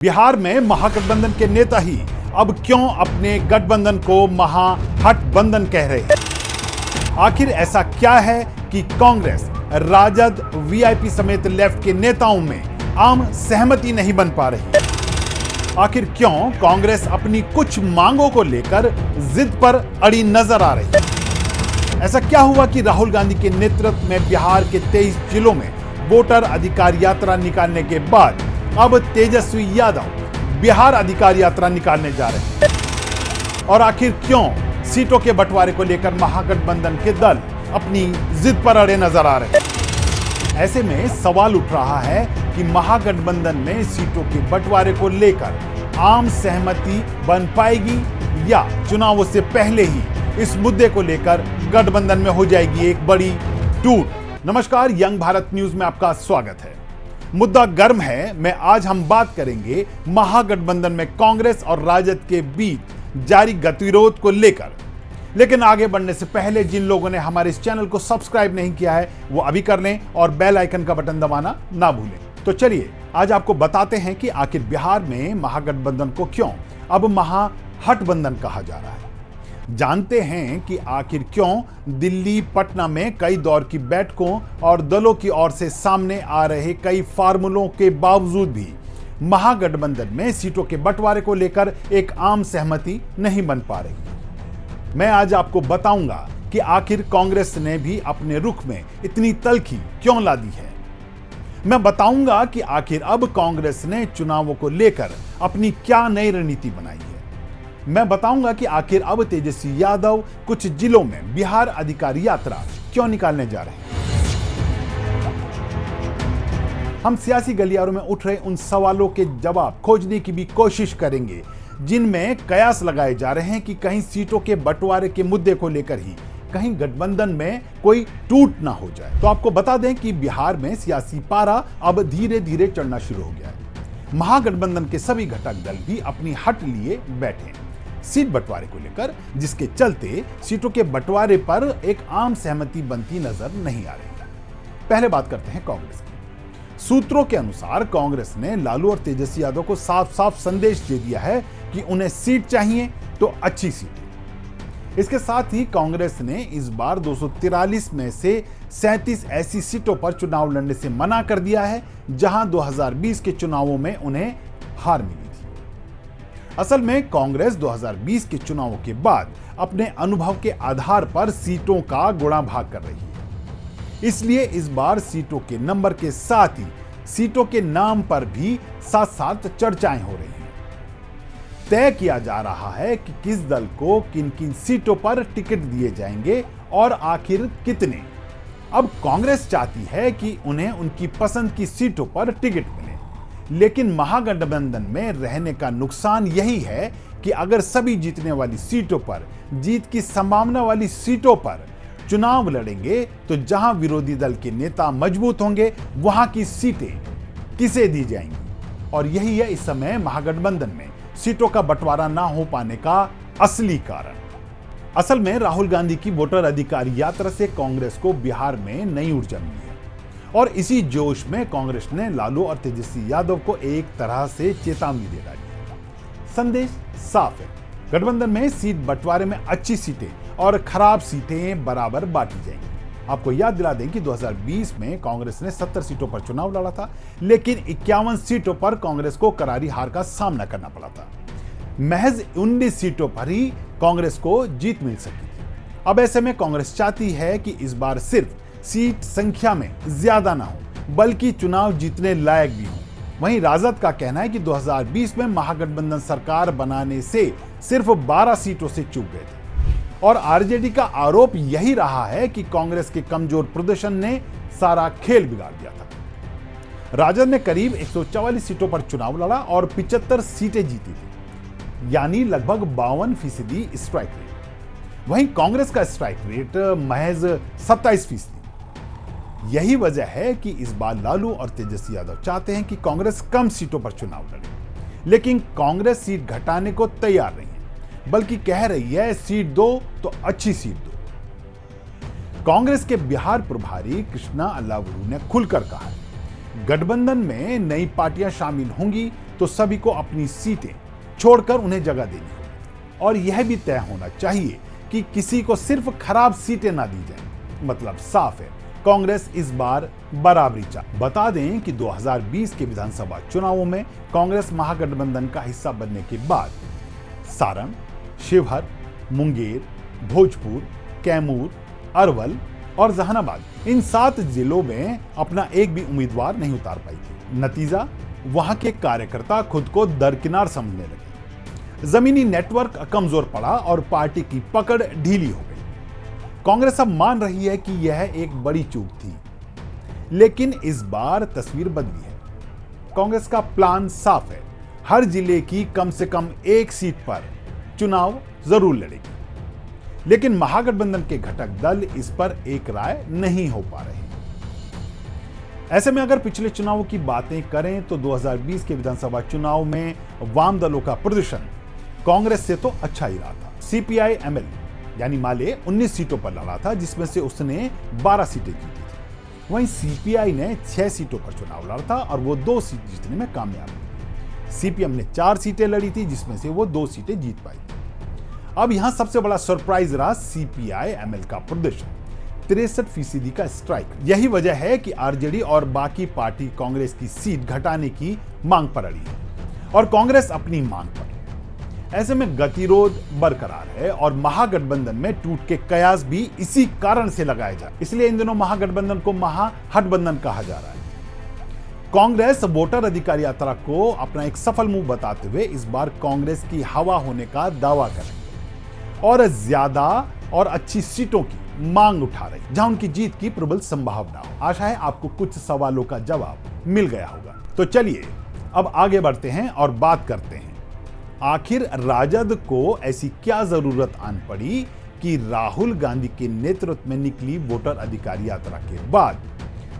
बिहार में महागठबंधन के नेता ही अब क्यों अपने गठबंधन को महागठबंधन कह रहे हैं? आखिर ऐसा क्या है कि कांग्रेस, राजद, वीआईपी समेत लेफ्ट के नेताओं में आम सहमति नहीं बन पा रही? आखिर क्यों कांग्रेस अपनी कुछ मांगों को लेकर जिद पर अड़ी नजर आ रही है? ऐसा क्या हुआ कि राहुल गांधी के नेतृत्व में बिहार के 23 जिलों में वोटर अधिकार यात्रा निकालने के बाद अब तेजस्वी यादव बिहार अधिकार यात्रा निकालने जा रहे हैं? और आखिर क्यों सीटों के बंटवारे को लेकर महागठबंधन के दल अपनी जिद पर अड़े नजर आ रहे हैं? ऐसे में सवाल उठ रहा है कि महागठबंधन में सीटों के बंटवारे को लेकर आम सहमति बन पाएगी या चुनावों से पहले ही इस मुद्दे को लेकर गठबंधन में हो जाएगी एक बड़ी टूट। नमस्कार, यंग भारत न्यूज में आपका स्वागत है। मुद्दा गर्म है। आज हम बात करेंगे महागठबंधन में कांग्रेस और राजद के बीच जारी गतिरोध को लेकर। लेकिन आगे बढ़ने से पहले जिन लोगों ने हमारे इस चैनल को सब्सक्राइब नहीं किया है वो अभी कर लें और बेल आइकन का बटन दबाना ना भूलें। तो चलिए आज आपको बताते हैं कि आखिर बिहार में महागठबंधन को क्यों अब महागठबंधन कहा जा रहा है। जानते हैं कि आखिर क्यों दिल्ली, पटना में कई दौर की बैठकों और दलों की ओर से सामने आ रहे कई फार्मूलों के बावजूद भी महागठबंधन में सीटों के बंटवारे को लेकर एक आम सहमति नहीं बन पा रही। मैं आज आपको बताऊंगा कि आखिर कांग्रेस ने भी अपने रुख में इतनी तल्खी क्यों ला दी है। मैं बताऊंगा कि आखिर अब कांग्रेस ने चुनावों को लेकर अपनी क्या नई रणनीति बनाई है। मैं बताऊंगा कि आखिर अब तेजस्वी यादव कुछ जिलों में बिहार अधिकार यात्रा क्यों निकालने जा रहे हैं। हम सियासी गलियारों में उठ रहे उन सवालों के जवाब खोजने की भी कोशिश करेंगे जिनमें कयास लगाए जा रहे हैं कि कहीं सीटों के बंटवारे के मुद्दे को लेकर ही कहीं गठबंधन में कोई टूट ना हो जाए। तो आपको बता दें कि बिहार में सियासी पारा अब धीरे धीरे चढ़ना शुरू हो गया है। महागठबंधन के सभी घटक दल भी अपनी हट लिए बैठे हैं सीट बंटवारे को लेकर, जिसके चलते सीटों के बंटवारे पर एक आम सहमति बनती नजर नहीं आ रही है। पहले बात करते हैं कांग्रेस की। सूत्रों के अनुसार कांग्रेस ने लालू और तेजस्वी यादव को साफ साफ संदेश दे दिया है कि उन्हें सीट चाहिए तो अच्छी सीट। इसके साथ ही कांग्रेस ने इस बार 243 में से 37 ऐसी सीटों पर चुनाव लड़ने से मना कर दिया है जहां 2020 के चुनावों में उन्हें हार मिली थी। असल में कांग्रेस 2020 के चुनावों के बाद अपने अनुभव के आधार पर सीटों का गुणा भाग कर रही है। इसलिए इस बार सीटों के नंबर के साथ ही सीटों के नाम पर भी साथ साथ चर्चाएं हो रही हैं। तय किया जा रहा है कि किस दल को किन किन सीटों पर टिकट दिए जाएंगे और आखिर कितने। अब कांग्रेस चाहती है कि उन्हें उनकी पसंद की सीटों पर टिकट मिले, लेकिन महागठबंधन में रहने का नुकसान यही है कि अगर सभी जीतने वाली सीटों पर, जीत की संभावना वाली सीटों पर चुनाव लड़ेंगे तो जहां विरोधी दल के नेता मजबूत होंगे वहां की सीटें किसे दी जाएंगी। और यही है इस समय महागठबंधन में सीटों का बंटवारा ना हो पाने का असली कारण। असल में राहुल गांधी की वोटर अधिकार यात्रा से कांग्रेस को बिहार में नई ऊर्जा मिली है और इसी जोश में कांग्रेस ने लालू और तेजस्वी यादव को एक तरह से चेतावनी दे डाली है। संदेश साफ है, गठबंधन में सीट बंटवारे में अच्छी सीटें और खराब सीटें बराबर बांटी जाएंगी। आपको याद दिला दें कि 2020 में कांग्रेस ने 70 सीटों पर चुनाव लड़ा था, लेकिन 51 सीटों पर कांग्रेस को करारी हार का सामना करना पड़ा था। महज 19 सीटों पर ही कांग्रेस को जीत मिल सकी थी। अब ऐसे में कांग्रेस चाहती है कि इस बार सिर्फ सीट संख्या में ज्यादा ना हो बल्कि चुनाव जीतने लायक भी हो। वहीं राजद का कहना है कि 2020 में महागठबंधन सरकार बनाने से सिर्फ 12 सीटों से चूक गए थे और आरजेडी का आरोप यही रहा है कि कांग्रेस के कमजोर प्रदर्शन ने सारा खेल बिगाड़ दिया था। राजद ने करीब 144 सीटों पर चुनाव लड़ा और 75 सीटें जीती थी, यानी लगभग 52% स्ट्राइक रेट। वहीं कांग्रेस का स्ट्राइक रेट महज 27%। यही वजह है कि इस बार लालू और तेजस्वी यादव चाहते हैं कि कांग्रेस कम सीटों पर चुनाव लड़े, लेकिन कांग्रेस सीट घटाने को तैयार नहीं है, बल्कि कह रही है सीट दो तो अच्छी सीट दो। कांग्रेस के बिहार प्रभारी कृष्णा अल्लावरू ने खुलकर कहा है, गठबंधन में नई पार्टियां शामिल होंगी तो सभी को अपनी सीटें छोड़कर उन्हें जगह देनी होगी और यह भी तय होना चाहिए कि किसी को सिर्फ खराब सीटें ना दी जाएं। मतलब साफ है, कांग्रेस इस बार बराबरी चाह। बता दें कि 2020 के विधानसभा चुनावों में कांग्रेस महागठबंधन का हिस्सा बनने के बाद सारण, शिवहर, मुंगेर, भोजपुर, कैमूर, अरवल और जहानाबाद इन 7 जिलों में अपना एक भी उम्मीदवार नहीं उतार पाई थी। नतीजा, वहां के कार्यकर्ता खुद को दरकिनार समझने लगे। जमीनी नेटवर्क कमजोर पड़ा और पार्टी की पकड़ ढीली हो गई। कांग्रेस अब मान रही है कि यह एक बड़ी चूक थी, लेकिन इस बार तस्वीर बदली है। कांग्रेस का प्लान साफ है, हर जिले की कम से कम एक सीट पर चुनाव जरूर लड़ेगी। लेकिन महागठबंधन के घटक दल इस पर एक राय नहीं हो पा रहे। ऐसे में अगर पिछले चुनावों की बातें करें तो 2020 के विधानसभा चुनाव में वाम दलों का प्रदर्शन कांग्रेस से तो अच्छा ही रहा था। सीपीआई एमएल यानी माले 19 सीटों पर लड़ा था, जिसमें से उसने 12 सीटें जीती थी। वहीं सीपीआई ने 6 सीटों पर चुनाव लड़ा था और वो 2 सीट जीतने में कामयाब हुई। सीपीएम ने 4 सीटें लड़ी थी, जिसमें से वो 2 सीटें जीत पाई थी। अब यहां सबसे बड़ा सरप्राइज रहा सीपीआई एमएल का प्रदर्शन, 63% का स्ट्राइक। यही वजह है कि आरजेडी और बाकी पार्टी कांग्रेस की सीट घटाने की मांग पर अड़ी है और कांग्रेस अपनी मांग पर। ऐसे में गतिरोध बरकरार है और महागठबंधन में टूट के कयास भी इसी कारण से लगाए जा, इसलिए इन दिनों महागठबंधन को महाहठबंधन कहा जा रहा है। कांग्रेस वोटर अधिकार यात्रा को अपना एक सफल मूव बताते हुए इस बार कांग्रेस की हवा होने का दावा करेंगे और ज्यादा और अच्छी सीटों की मांग उठा रही, जहां उनकी जीत की प्रबल संभावना हो। आशा है आपको कुछ सवालों का जवाब मिल गया होगा। तो चलिए अब आगे बढ़ते हैं और बात करते हैं, आखिर राजद को ऐसी क्या जरूरत आन पड़ी कि राहुल गांधी के नेतृत्व में निकली वोटर अधिकार यात्रा के बाद,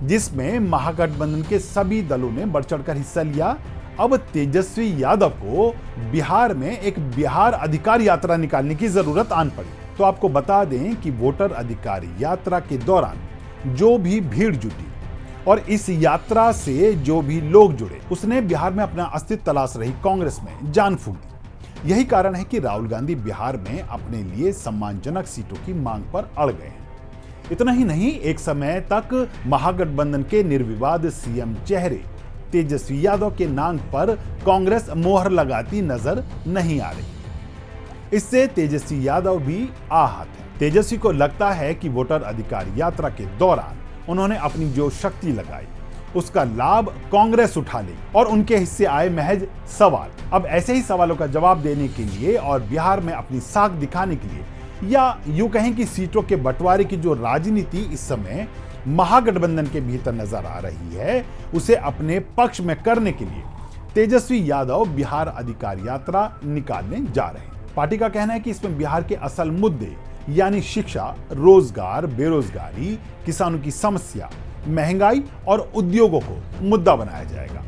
जिसमें महागठबंधन के सभी दलों ने बढ़ चढ़कर हिस्सा लिया, अब तेजस्वी यादव को बिहार में एक बिहार अधिकार यात्रा निकालने की जरूरत आन पड़ी। तो आपको बता दें कि वोटर अधिकार यात्रा के दौरान जो भी भीड़ जुटी और इस यात्रा से जो भी लोग जुड़े, उसने बिहार में अपना अस्तित्व तलाश रही कांग्रेस में जान फूंक दी। यही कारण है कि राहुल गांधी बिहार में अपने लिए सम्मानजनक सीटों की मांग पर अड़ गए हैं। इतना ही नहीं, एक समय तक महागठबंधन के निर्विवाद सीएम चेहरे तेजस्वी यादव के नाम पर कांग्रेस मोहर लगाती नजर नहीं आ रही। इससे तेजस्वी यादव भी आहत है। तेजस्वी को लगता है कि वोटर अधिकार यात्रा के दौरान उन्होंने अपनी जो शक्ति लगाई, उसका लाभ कांग्रेस उठा ली और उनके हिस्से आए महज सवाल। अब ऐसे ही सवालों का जवाब देने के लिए और बिहार में अपनी साख दिखाने के लिए, या यूं कहें कि सीटों के बंटवारे की जो राजनीति इस समय महागठबंधन के भीतर नजर आ रही है, उसे अपने पक्ष में करने के लिए तेजस्वी यादव बिहार अधिकार यात्रा निकालने जा रहे हैं। पार्टी का कहना है कि इसमें बिहार के असल मुद्दे यानी शिक्षा, रोजगार, बेरोजगारी, किसानों की समस्या, महंगाई और उद्योगों को मुद्दा बनाया जाएगा।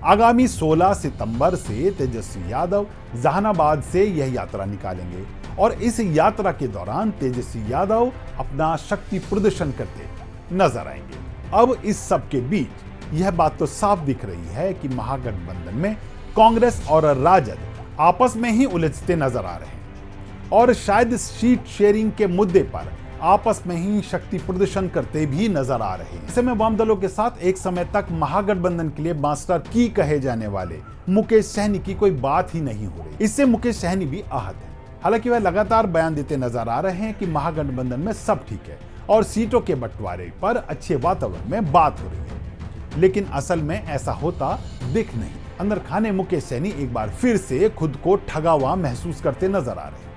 आगामी 16 सितंबर से तेजस्वी यादव जहानाबाद से यह यात्रा निकालेंगे और इस यात्रा के दौरान तेजस्वी यादव अपना शक्ति प्रदर्शन करते नजर आएंगे। अब इस सब के बीच यह बात तो साफ दिख रही है कि महागठबंधन में कांग्रेस और राजद आपस में ही उलझते नजर आ रहे हैं और शायद सीट शेयरिंग के मुद्दे पर आपस में ही शक्ति प्रदर्शन करते भी नजर आ रहे हैं। ऐसे में वाम दलों के साथ एक समय तक महागठबंधन के लिए मास्टर की कहे जाने वाले मुकेश सहनी की कोई बात ही नहीं हो रही। इससे मुकेश सहनी भी आहत है। हालांकि वह लगातार बयान देते नजर आ रहे हैं कि महागठबंधन में सब ठीक है और सीटों के बंटवारे पर अच्छे वातावरण में बात हो रही है, लेकिन असल में ऐसा होता दिख नहीं। अंदर खाने मुकेश सहनी एक बार फिर से खुद को ठगा हुआ महसूस करते नजर आ रहे हैं,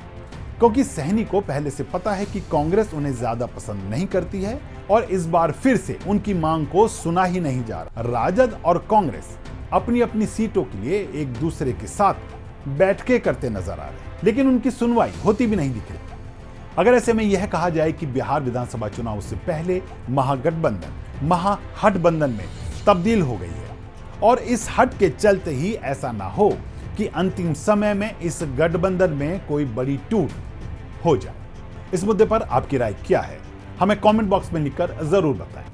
क्योंकि सहनी को पहले से पता है कि कांग्रेस उन्हें ज्यादा पसंद नहीं करती है और इस बार फिर से उनकी मांग को सुना ही नहीं जा रहा। राजद और कांग्रेस अपनी अपनी सीटों के लिए एक दूसरे के साथ बैठकें करते नजर आ रहे हैं, लेकिन उनकी सुनवाई होती भी नहीं दिख रही। अगर ऐसे में यह कहा जाए कि बिहार विधानसभा चुनाव से पहले महागठबंधन महाहठबंधन में तब्दील हो गई है और इस हट के चलते ही ऐसा ना हो कि अंतिम समय में इस गठबंधन में कोई बड़ी टूट हो जाए। इस मुद्दे पर आपकी राय क्या है, हमें कमेंट बॉक्स में लिखकर जरूर बताएं।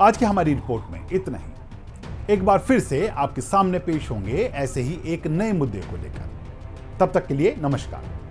आज की हमारी रिपोर्ट में इतना ही। एक बार फिर से आपके सामने पेश होंगे ऐसे ही एक नए मुद्दे को लेकर। तब तक के लिए नमस्कार।